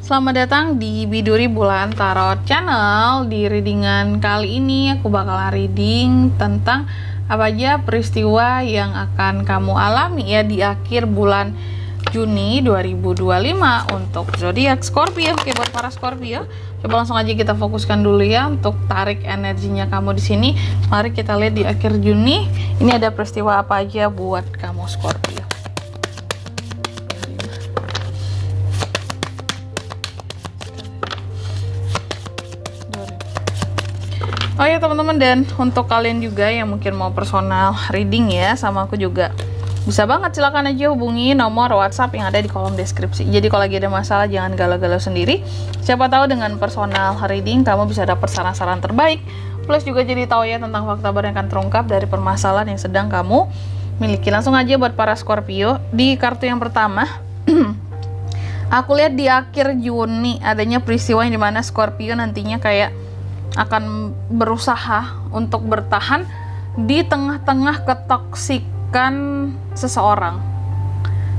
Selamat datang di Biduri Bulan Tarot Channel. Di readingan kali ini aku bakal reading tentang apa aja peristiwa yang akan kamu alami ya di akhir bulan Juni 2025 untuk zodiak Scorpio. Oke, buat para Scorpio, coba langsung aja kita fokuskan dulu ya untuk tarik energinya kamu di sini. Mari kita lihat di akhir Juni ini ada peristiwa apa aja buat kamu Scorpio. Oh ya teman-teman, dan untuk kalian juga yang mungkin mau personal reading ya sama aku juga, bisa banget, silakan aja hubungi nomor WhatsApp yang ada di kolom deskripsi. Jadi kalau lagi ada masalah jangan galau-galau sendiri. Siapa tahu dengan personal reading kamu bisa dapat saran-saran terbaik. Plus juga jadi tahu ya tentang fakta baru yang akan terungkap dari permasalahan yang sedang kamu miliki. Langsung aja buat para Scorpio, di kartu yang pertama aku lihat di akhir Juni adanya peristiwa yang dimana Scorpio nantinya kayak akan berusaha untuk bertahan di tengah-tengah ketoksikan seseorang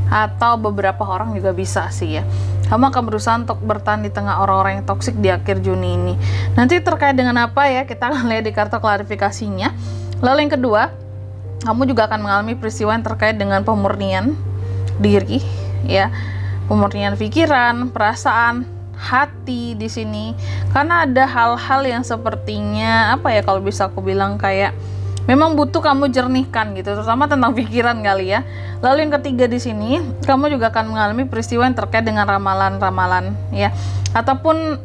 atau beberapa orang juga bisa sih ya. Kamu akan berusaha untuk bertahan di tengah orang-orang yang toksik di akhir Juni ini. Nanti terkait dengan apa ya, kita akan lihat di kartu klarifikasinya. Lalu yang kedua, kamu juga akan mengalami peristiwa yang terkait dengan pemurnian diri ya, pemurnian pikiran, perasaan, hati di sini, karena ada hal-hal yang sepertinya apa ya, kalau bisa aku bilang kayak memang butuh kamu jernihkan gitu, terutama tentang pikiran kali ya. Lalu yang ketiga di sini, kamu juga akan mengalami peristiwa yang terkait dengan ramalan-ramalan ya, ataupun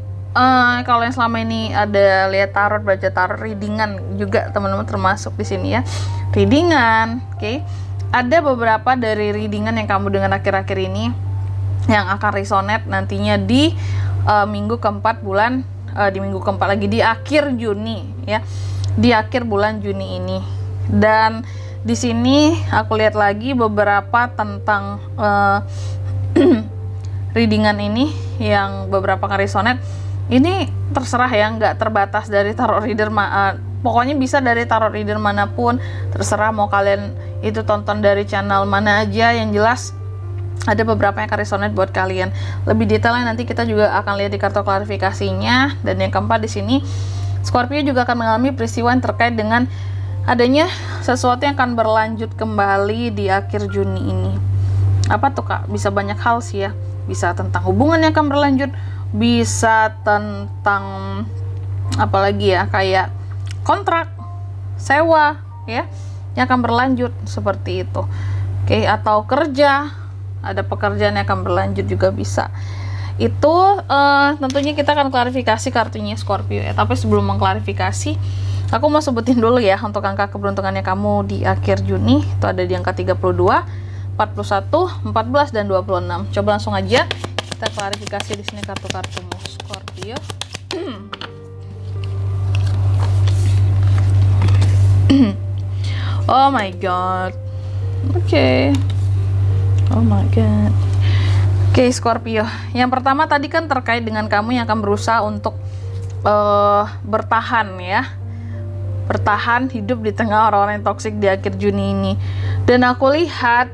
kalau yang selama ini ada lihat tarot, baca tarot, readingan juga teman-teman termasuk di sini ya, readingan. Oke. Ada beberapa dari readingan yang kamu dengan akhir-akhir ini yang akan resonate nantinya di minggu keempat bulan, di minggu keempat lagi di akhir Juni ya, di akhir bulan Juni ini. Dan di sini aku lihat lagi beberapa tentang readingan ini yang beberapa akan resonate. Ini terserah ya, nggak terbatas dari tarot reader, pokoknya bisa dari tarot reader manapun, terserah mau kalian itu tonton dari channel mana aja, yang jelas ada beberapa yang akan resonate buat kalian. Lebih detailnya nanti kita juga akan lihat di kartu klarifikasinya. Dan yang keempat di sini, Scorpio juga akan mengalami peristiwa yang terkait dengan adanya sesuatu yang akan berlanjut kembali di akhir Juni ini. Apa tuh Kak? Bisa banyak hal sih ya. Bisa tentang hubungan yang akan berlanjut, bisa tentang apalagi ya, kayak kontrak, sewa ya, yang akan berlanjut seperti itu. Oke, atau kerja, ada pekerjaan yang akan berlanjut juga bisa. Itu tentunya kita akan klarifikasi kartunya Scorpio ya. Tapi sebelum mengklarifikasi, aku mau sebutin dulu ya untuk angka keberuntungannya kamu di akhir Juni. Itu ada di angka 32, 41, 14 dan 26. Coba langsung aja kita klarifikasi di sini kartu-kartumu Scorpio. Oh my god. Oke. Oh my god. Oke, Scorpio. Yang pertama tadi kan terkait dengan kamu yang akan berusaha untuk bertahan ya. Bertahan hidup di tengah orang-orang yang toksik di akhir Juni ini. Dan aku lihat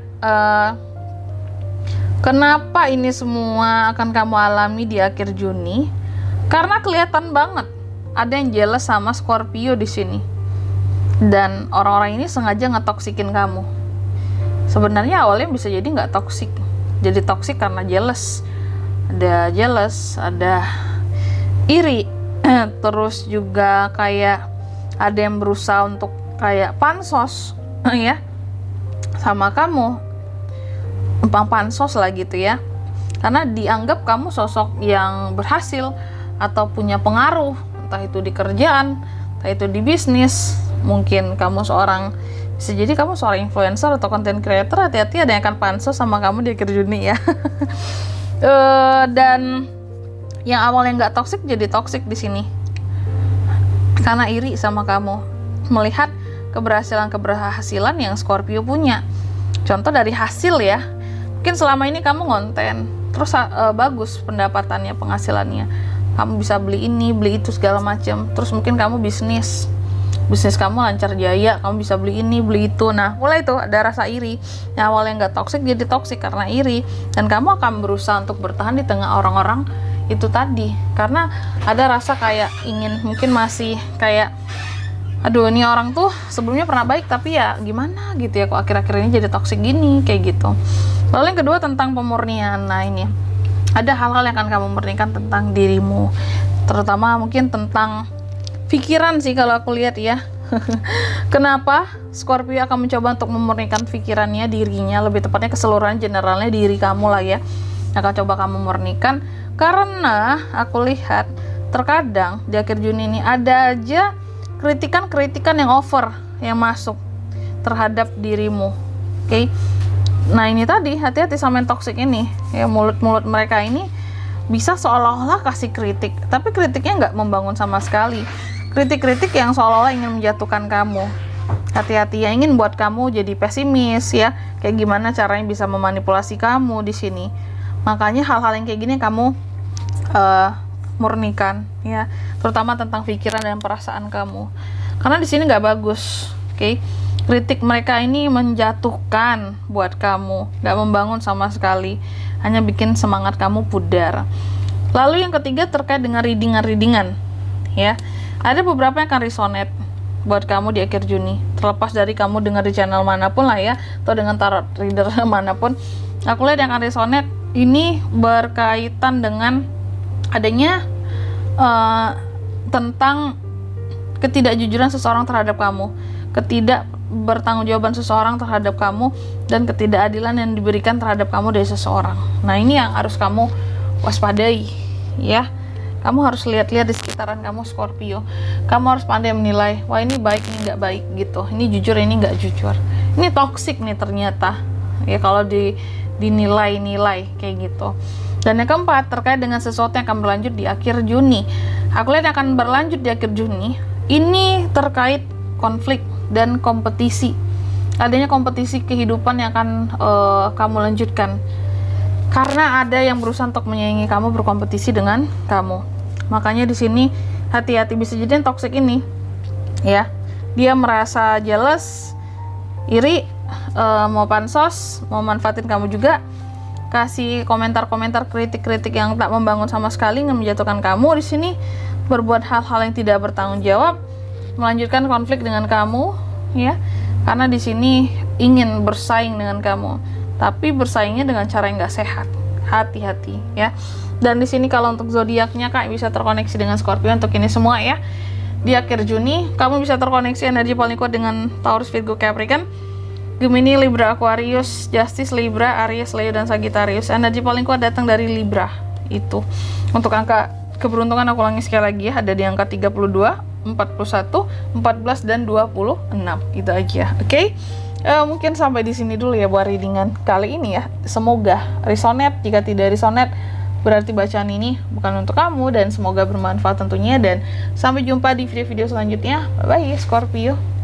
kenapa ini semua akan kamu alami di akhir Juni? Karena kelihatan banget ada yang jealous sama Scorpio di sini. Dan orang-orang ini sengaja ngetoksikin kamu. Sebenarnya awalnya bisa jadi nggak toksik, jadi toksik karena jealous. Ada jealous, ada iri, terus juga kayak ada yang berusaha untuk kayak pansos ya sama kamu, pansos lah gitu ya, karena dianggap kamu sosok yang berhasil atau punya pengaruh, entah itu di kerjaan, entah itu di bisnis. Mungkin kamu bisa jadi kamu seorang influencer atau content creator. Hati-hati, ada yang akan pansos sama kamu di akhir Juni ya. Dan yang awalnya nggak toksik jadi toksik di sini karena iri sama kamu, melihat keberhasilan yang Scorpio punya. Contoh dari hasil ya, mungkin selama ini kamu ngonten terus bagus pendapatannya, penghasilannya, kamu bisa beli ini beli itu segala macam. Terus mungkin kamu bisnis kamu lancar jaya, kamu bisa beli ini beli itu. Nah, mulai tuh ada rasa iri. Yang awalnya nggak toksik jadi toksik karena iri. Dan kamu akan berusaha untuk bertahan di tengah orang-orang itu tadi, karena ada rasa kayak ingin, mungkin masih kayak aduh ini orang tuh sebelumnya pernah baik tapi ya gimana gitu ya, kok akhir-akhir ini jadi toksik gini, kayak gitu. Lalu yang kedua tentang pemurnian. Nah ini ada hal-hal yang akan kamu murnikan tentang dirimu, terutama mungkin tentang pikiran sih kalau aku lihat ya. Kenapa Scorpio akan mencoba untuk memurnikan pikirannya, dirinya, lebih tepatnya keseluruhan generalnya diri kamu lah ya, akan coba kamu murnikan. Karena aku lihat terkadang di akhir Juni ini ada aja kritikan-kritikan yang over yang masuk terhadap dirimu. Oke. Nah ini tadi, hati-hati sama yang toksik ini ya, mulut-mulut mereka ini bisa seolah-olah kasih kritik, tapi kritiknya nggak membangun sama sekali. Kritik-kritik yang seolah-olah ingin menjatuhkan kamu. Hati-hati ya, ingin buat kamu jadi pesimis ya, kayak gimana caranya bisa memanipulasi kamu di sini. Makanya hal-hal yang kayak gini kamu murnikan ya, terutama tentang pikiran dan perasaan kamu, karena di sini nggak bagus. Oke. Kritik mereka ini menjatuhkan buat kamu, nggak membangun sama sekali, hanya bikin semangat kamu pudar. Lalu yang ketiga terkait dengan readingan ya, ada beberapa yang akan resonate buat kamu di akhir Juni, terlepas dari kamu dengar di channel manapun lah ya, atau dengan tarot reader manapun. Aku lihat yang akan resonate ini berkaitan dengan adanya tentang ketidakjujuran seseorang terhadap kamu, ketidakbertanggungjawaban seseorang terhadap kamu, dan ketidakadilan yang diberikan terhadap kamu dari seseorang. Nah ini yang harus kamu waspadai ya. Kamu harus lihat-lihat di sekitaran kamu Scorpio. Kamu harus pandai menilai, wah ini baik, ini nggak baik gitu, ini jujur, ini nggak jujur, ini toksik nih ternyata ya kalau dinilai-nilai kayak gitu. Dan yang keempat terkait dengan sesuatu yang akan berlanjut di akhir Juni. Aku lihat yang akan berlanjut di akhir Juni ini terkait konflik dan kompetisi. Adanya kompetisi kehidupan yang akan kamu lanjutkan, karena ada yang berusaha untuk menyaingi kamu, berkompetisi dengan kamu. Makanya di sini hati-hati, bisa jadi yang toxic ini ya, dia merasa jealous, iri, mau pansos, mau manfaatin kamu juga, kasih komentar-komentar, kritik-kritik yang tak membangun sama sekali, yang menjatuhkan kamu. Di sini berbuat hal-hal yang tidak bertanggung jawab, melanjutkan konflik dengan kamu ya, karena di sini ingin bersaing dengan kamu, tapi bersaingnya dengan cara yang nggak sehat. Hati-hati ya. Dan di sini kalau untuk zodiaknya Kak bisa terkoneksi dengan Scorpio untuk ini semua ya. Di akhir Juni kamu bisa terkoneksi energi paling kuat dengan Taurus, Virgo, Capricorn, Gemini, Libra, Aquarius, Justice, Libra, Aries, Leo, dan Sagittarius. Energi paling kuat datang dari Libra itu. Untuk angka keberuntungan aku ulangi sekali lagi ya, ada di angka 32, 41, 14, dan 26. Itu aja. Oke. Mungkin sampai di sini dulu ya buat readingan kali ini ya. Semoga resonate. Jika tidak resonate, berarti bacaan ini bukan untuk kamu, dan semoga bermanfaat tentunya. Dan sampai jumpa di video-video selanjutnya. Bye bye Scorpio.